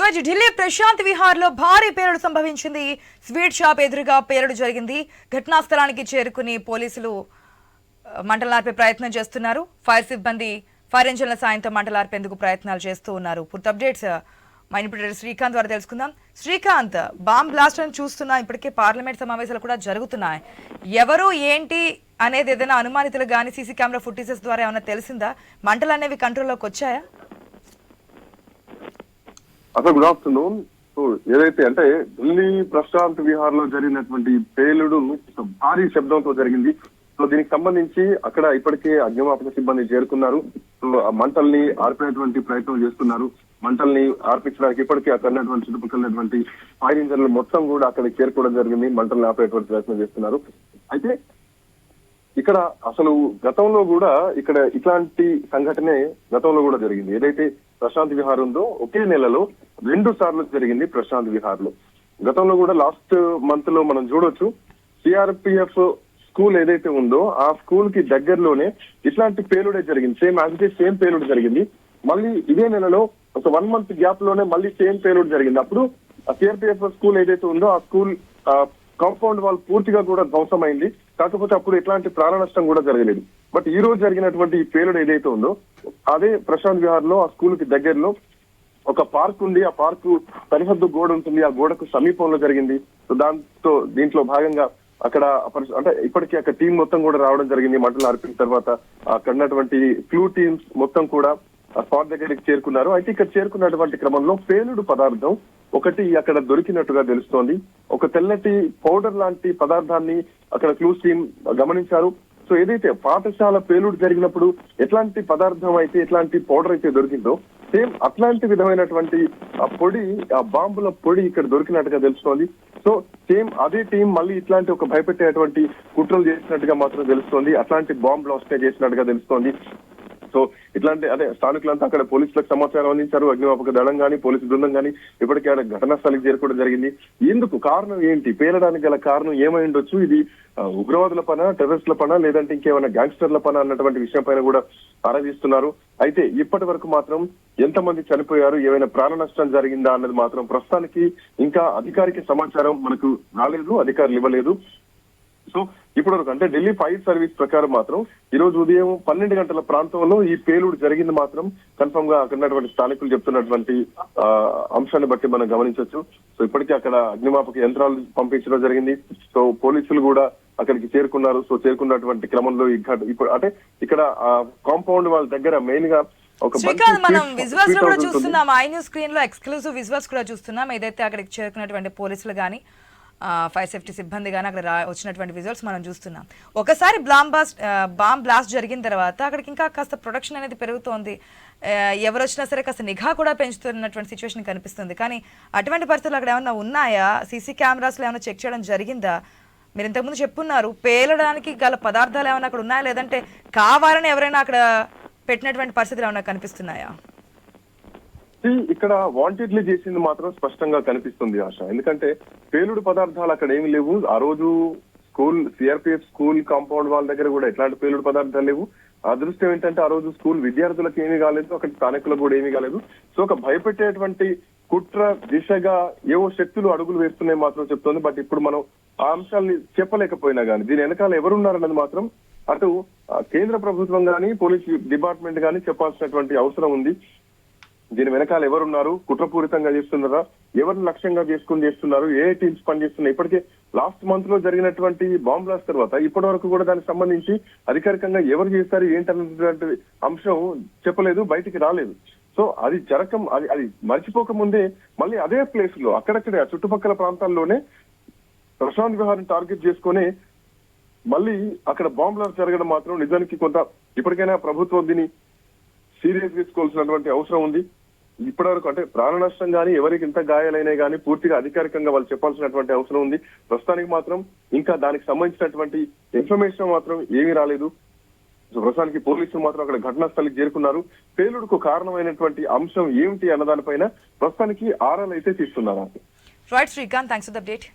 రోజు ఢిల్లీ ప్రశాంత్ విహార్ లో భారీ పేలుడు సంభవించింది. స్వీట్ షాప్ ఎదురుగా పేలుడు జరిగింది. ఘటనా స్థలానికి చేరుకుని పోలీసులు మంటలార్పే ప్రయత్నం చేస్తున్నారు. ఫైర్ ఇంజిన్ల సాయంతో మంటలార్పేందుకు ప్రయత్నాలు చేస్తూ ఉన్నారు. పూర్తి అప్డేట్స్ మైనిపుటర్ శ్రీకాంత్ ద్వారా తెలుసుకుందాం. శ్రీకాంత్, బాంబ్ బ్లాస్ట్ అని చూస్తున్నా, ఇప్పటికే పార్లమెంట్ సమావేశాలు కూడా జరుగుతున్నాయి. ఎవరు ఏంటి అనేది ఏదైనా అనుమానితులు కానీ సీసీ కెమెరా ఫుటేజెస్ ద్వారా ఏమైనా తెలిసిందా? మంటలు అనేవి కంట్రోల్లోకి వచ్చాయా? అసలు గుడ్ ఆఫ్టర్నూన్. సో ఏదైతే అంటే ఢిల్లీ ప్రశాంత్ విహార్ లో జరిగినటువంటి పేలుడు భారీ శబ్దంతో జరిగింది. సో దీనికి సంబంధించి అక్కడ ఇప్పటికే అగ్నిమాపక సిబ్బంది చేరుకున్నారు. సో ఆ మంటల్ని ఆర్పేటువంటి ప్రయత్నం చేస్తున్నారు. మంటల్ని ఆర్పించడానికి ఇప్పటికే అక్కడ ఉన్నటువంటి చుట్టుపక్కల ఉన్నటువంటి ఫైర్ ఇంజన్లు మొత్తం కూడా అక్కడికి చేరుకోవడం జరిగింది. మంటల్ని ఆపేటువంటి ప్రయత్నం చేస్తున్నారు. అయితే ఇక్కడ అసలు గతంలో కూడా ఇక్కడ ఇట్లాంటి సంఘటనే గతంలో కూడా జరిగింది. ఏదైతే ప్రశాంత్ విహార్ ఉందో ఒకే నెలలో 2 సార్లు జరిగింది ప్రశాంత్ విహార్ లో. గతంలో కూడా లాస్ట్ మంత్ లో మనం చూడొచ్చు, సిఆర్పిఎఫ్ స్కూల్ ఏదైతే ఉందో ఆ స్కూల్ కి దగ్గరలోనే ఇట్లాంటి పేలుడే జరిగింది. సేమ్ పేలుడు జరిగింది. మళ్ళీ ఇదే నెలలో ఒక 1 మంత్ గ్యాప్ లోనే మళ్ళీ సేమ్ పేలుడు జరిగింది. అప్పుడు ఆ సిఆర్పిఎఫ్ స్కూల్ ఏదైతే ఉందో ఆ స్కూల్ కాంపౌండ్ వాల్ పూర్తిగా కూడా ధ్వంసమైంది. కాకపోతే అప్పుడు ఎట్లాంటి ప్రాణ నష్టం కూడా జరగలేదు. బట్ ఈ రోజు జరిగినటువంటి ఈ పేలుడు ఏదైతే ఉందో అదే ప్రశాంత్ విహార్ లో ఆ స్కూల్ కి దగ్గరలో ఒక పార్క్ ఉంది. ఆ పార్క్ సరిహద్దు గోడ ఉంటుంది. ఆ గోడకు సమీపంలో జరిగింది. సో దీంట్లో భాగంగా అక్కడ అంటే ఇప్పటికీ అక్కడ టీం మొత్తం కూడా రావడం జరిగింది. మంటలు ఆర్పిన తర్వాత అక్కడ ఉన్నటువంటి ఫ్లూ టీమ్స్ మొత్తం కూడా ఆ స్పాట్ దగ్గరికి చేరుకున్నారు. అయితే ఇక్కడ చేరుకున్నటువంటి క్రమంలో పేలుడు పదార్థం ఒకటి అక్కడ దొరికినట్టుగా తెలుస్తోంది. ఒక తెల్లటి పౌడర్ లాంటి పదార్థాన్ని అక్కడ క్లూస్ టీమ్ గమనించారు. సో ఏదైతే పాఠశాల పేలుడు జరిగినప్పుడు ఎట్లాంటి పదార్థం అయితే ఎట్లాంటి పౌడర్ అయితే దొరికిందో సేమ్ అట్లాంటి విధమైనటువంటి ఆ పొడి, ఆ బాంబుల పొడి ఇక్కడ దొరికినట్టుగా తెలుస్తోంది. సో సేమ్ అదే టీం మళ్ళీ ఇట్లాంటి ఒక భయపెట్టేటువంటి కుట్రలు చేసినట్టుగా మాత్రం తెలుస్తోంది. అట్లాంటి బాంబ్ బ్లాస్ట్ చేసినట్టుగా తెలుస్తోంది. సో ఇట్లాంటి అదే స్థానికులంతా అక్కడ పోలీసులకు సమాచారం అందించారు. అగ్నిమాపక దళం కానీ పోలీసు బృందం కానీ ఇప్పటికే అక్కడ ఘటనా స్థలికి చేరుకోవడం జరిగింది. ఎందుకు కారణం ఏంటి, పేలడానికి గల కారణం ఏమై ఉండొచ్చు, ఇది ఉగ్రవాదుల పన, టెర్రరిస్టుల పన, లేదంటే ఇంకేమైనా గ్యాంగ్స్టర్ల పన అన్నటువంటి విషయం పైన కూడా ఆరాధిస్తున్నారు. అయితే ఇప్పటి వరకు మాత్రం ఎంతమంది చనిపోయారు, ఏమైనా ప్రాణ నష్టం జరిగిందా అన్నది మాత్రం ప్రస్తుతానికి ఇంకా అధికారిక సమాచారం మనకు రాలేదు, అధికారులు ఇవ్వలేదు. సో ఇప్పటి వరకు అంటే ఢిల్లీ ఫైర్ సర్వీస్ ప్రకారం మాత్రం ఈ రోజు ఉదయం 12 గంటల ప్రాంతంలో ఈ పేలుడు జరిగింది మాత్రం కన్ఫర్మ్ గా అక్కడ ఉన్నటువంటి స్థానికులు చెప్తున్నటువంటి అంశాన్ని బట్టి మనం గమనించవచ్చు. సో ఇప్పటికీ అక్కడ అగ్నిమాపక యంత్రాలు పంపించడం జరిగింది. సో పోలీసులు కూడా అక్కడికి చేరుకున్నారు. సో చేరుకున్నటువంటి క్రమంలో ఇప్పుడు అంటే ఇక్కడ కాంపౌండ్ వాళ్ళ దగ్గర మెయిన్ గా మనం విజువల్స్ కూడా చూస్తున్నాం. ఐ న్యూస్ స్క్రీన్ లో ఎక్స్క్లూజివ్ విజువల్స్ కూడా చూస్తున్నాం. ఏదైతే అక్కడికి చేరుకున్నటువంటి పోలీసులు గానీ ఫైర్ సేఫ్టీ సిబ్బంది కానీ అక్కడ వచ్చినటువంటి విజువల్స్ మనం చూస్తున్నాం. ఒకసారి బాంబ్ బ్లాస్ట్ జరిగిన తర్వాత అక్కడికి ఇంకా కాస్త ప్రొడక్షన్ అనేది పెరుగుతోంది. ఎవరు వచ్చినా సరే కాస్త నిఘా కూడా పెంచుతున్నటువంటి సిచ్యువేషన్ కనిపిస్తుంది. కానీ అటువంటి పరిస్థితులు అక్కడ ఏమైనా ఉన్నాయా? సీసీ కెమెరాస్లో ఏమైనా చెక్ చేయడం జరిగిందా? మీరు ఇంతకుముందు చెప్పున్నారు పేలడానికి గల పదార్థాలు ఏమైనా అక్కడ ఉన్నాయా, లేదంటే కావాలని ఎవరైనా అక్కడ పెట్టినటువంటి పరిస్థితులు ఏమైనా కనిపిస్తున్నాయా? ఇక్కడ వాంటెడ్లీ చేసింది మాత్రం స్పష్టంగా కనిపిస్తుంది ఆశ. ఎందుకంటే పేలుడు పదార్థాలు అక్కడ ఏమి లేవు. ఆ రోజు సిఆర్పిఎఫ్ స్కూల్ కాంపౌండ్ వాళ్ళ దగ్గర కూడా ఎట్లాంటి పేలుడు పదార్థాలు లేవు. అదృష్టం ఏంటంటే ఆ రోజు స్కూల్ విద్యార్థులకు ఏమీ కాలేదు, అక్కడ స్థానికులకు కూడా ఏమీ కాలేదు. సో ఒక భయపెట్టేటువంటి కుట్ర దిశగా ఏవో శక్తులు అడుగులు వేస్తున్నాయి మాత్రం చెప్తోంది. బట్ ఇప్పుడు మనం ఆ అంశాలని చెప్పలేకపోయినా కానీ దీని వెనకాల ఎవరున్నారన్నది మాత్రం అటు కేంద్ర ప్రభుత్వం కానీ పోలీస్ డిపార్ట్మెంట్ కానీ చెప్పాల్సినటువంటి అవసరం ఉంది. దీని వెనకాల ఎవరున్నారు, కుట్రపూరితంగా చేస్తున్నారా, ఎవరిని లక్ష్యంగా చేసుకుని చేస్తున్నారు, ఏ టీమ్స్ పనిచేస్తున్నాయి. ఇప్పటికే లాస్ట్ మంత్ లో జరిగినటువంటి బాంబ్ బ్లాస్ట్ తర్వాత ఇప్పటి వరకు కూడా దానికి సంబంధించి అధికారికంగా ఎవరు చేస్తారు ఏంటన్నటువంటి అంశం చెప్పలేదు, బయటికి రాలేదు. సో అది అది మర్చిపోక ముందే మళ్ళీ అదే ప్లేస్ లో అక్కడక్కడే ఆ చుట్టుపక్కల ప్రాంతాల్లోనే ప్రశాంత్ విహార్ టార్గెట్ చేసుకుని మళ్ళీ అక్కడ బాంబ్ బ్లాస్ట్ జరగడం మాత్రం నిజానికి కొంత ఇప్పటికైనా ప్రభుత్వం దీన్ని సీరియస్ తీసుకోవాల్సినటువంటి అవసరం ఉంది. ఇప్పటివరకు అంటే ప్రాణ నష్టం కానీ ఎవరికి ఇంత గాయాలైనా కానీ పూర్తిగా అధికారికంగా వాళ్ళు చెప్పాల్సినటువంటి అవసరం ఉంది. ప్రస్తుతానికి మాత్రం ఇంకా దానికి సంబంధించినటువంటి ఇన్ఫర్మేషన్ మాత్రం ఏమీ రాలేదు. ప్రస్తుతానికి పోలీసులు మాత్రం అక్కడ ఘటనా స్థలికి చేరుకున్నారు. పేలుడుకు కారణమైనటువంటి అంశం ఏమిటి అన్నదానిపైన ప్రస్తుతానికి ఆరాలు అయితే తీస్తున్నారు. Right Srikanth, thanks for the update.